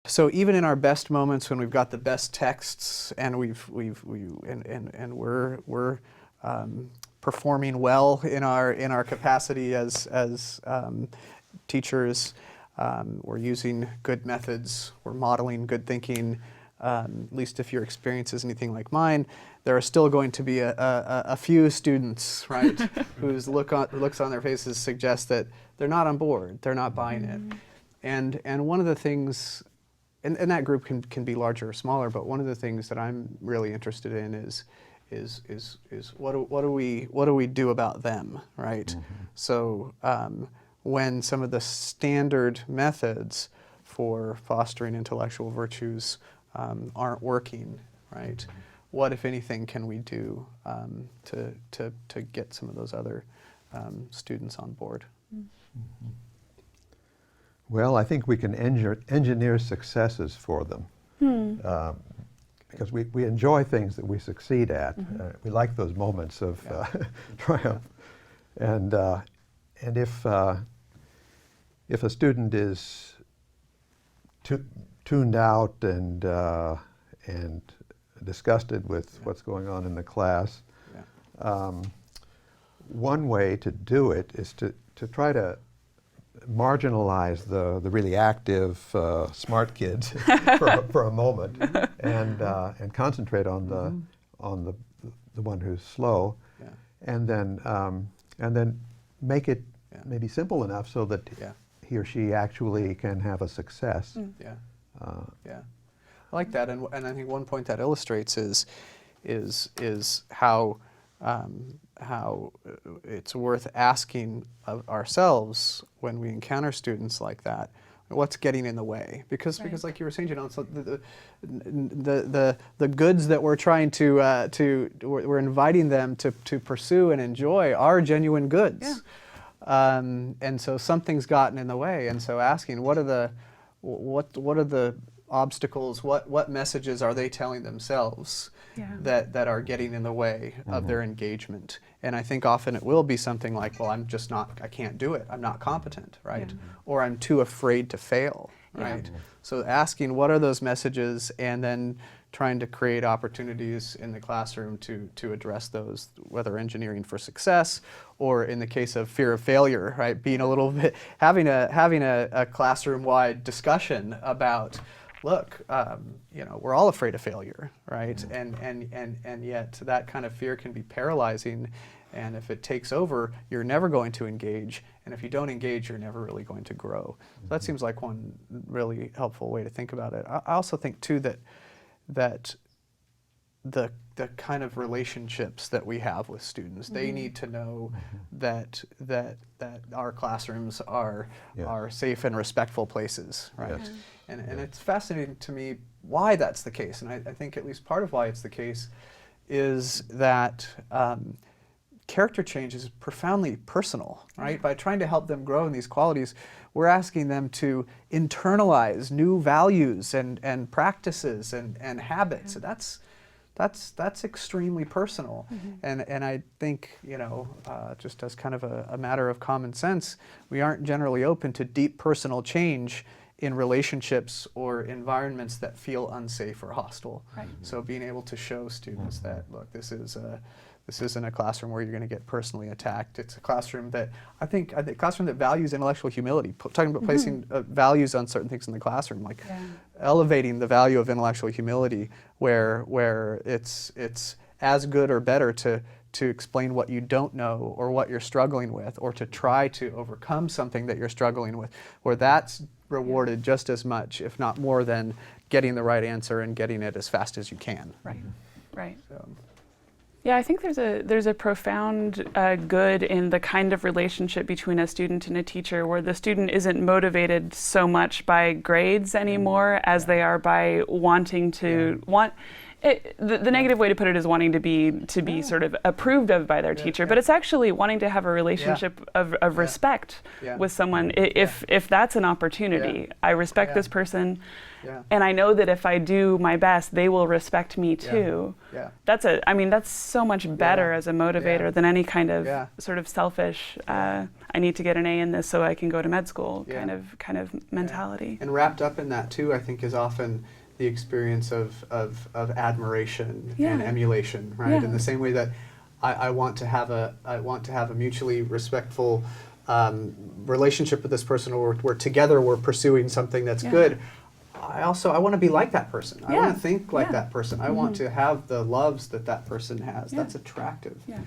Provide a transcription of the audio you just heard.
So even in our best moments when we've got the best texts and we're performing well in our capacity as teachers, we're using good methods, we're modeling good thinking. At least if your experience is anything like mine, there are still going to be a few students, right, whose looks on their faces suggest that they're not on board, they're not buying it. And one of the things, and that group can be larger or smaller, but one of the things that I'm really interested in is what do we do about them, right? So when some of the standard methods for fostering intellectual virtues aren't working, right? What, if anything, can we do to get some of those other students on board? Well, I think we can engineer successes for them because we enjoy things that we succeed at. We like those moments of triumph, and if a student is tuned out and disgusted with what's going on in the class, one way to do it is to try to marginalize the really active, smart kids for a moment, and concentrate on the one who's slow, and then make it maybe simple enough so that he or she actually can have a success. I like that, and I think one point that illustrates is how it's worth asking of ourselves when we encounter students like that, what's getting in the way? Because like you were saying, Janelle, so the goods that we're trying we're inviting them to pursue and enjoy are genuine goods. And so something's gotten in the way, and so asking what are the obstacles, what messages are they telling themselves that are getting in the way of their engagement? And I think often it will be something like, well, I can't do it, I'm not competent, right? Or I'm too afraid to fail, right? So asking what are those messages, and then trying to create opportunities in the classroom to address those, whether engineering for success, or in the case of fear of failure, right? Being a little bit, having a classroom-wide discussion about, look, we're all afraid of failure, right? And yet that kind of fear can be paralyzing, and if it takes over, you're never going to engage, and if you don't engage, you're never really going to grow. So that seems like one really helpful way to think about it. I also think too that the kind of relationships that we have with students, they need to know that our classrooms are safe and respectful places, right? And it's fascinating to me why that's the case, and I think at least part of why it's the case is that character change is profoundly personal, right? By trying to help them grow in these qualities, we're asking them to internalize new values and practices and habits. That's extremely personal. And I think, just as kind of a matter of common sense, we aren't generally open to deep personal change in relationships or environments that feel unsafe or hostile. So being able to show students that, look, this isn't a classroom where you're going to get personally attacked. It's a classroom that I think classroom that values intellectual humility. Talking about placing values on certain things in the classroom, like elevating the value of intellectual humility, where it's as good or better to explain what you don't know or what you're struggling with, or to try to overcome something that you're struggling with, where that's rewarded just as much, if not more, than getting the right answer and getting it as fast as you can. Right. So. Yeah, I think there's a profound good in the kind of relationship between a student and a teacher, where the student isn't motivated so much by grades anymore as they are by wanting to the negative way to put it is wanting to be sort of approved of by their teacher, but it's actually wanting to have a relationship of respect with someone. If that's an opportunity, I respect this person. Yeah. And I know that if I do my best, they will respect me too. Yeah. That's so much better as a motivator Yeah. than any kind of Yeah. sort of selfish, I need to get an A in this so I can go to med school Yeah. kind of mentality. And wrapped up in that too, I think, is often the experience of admiration and emulation, right? Yeah. In the same way that I want to have a mutually respectful relationship with this person, or where together we're pursuing something that's good. I want to be like that person. I want to think like that person. I want to have the loves that person has. That's attractive. Yeah.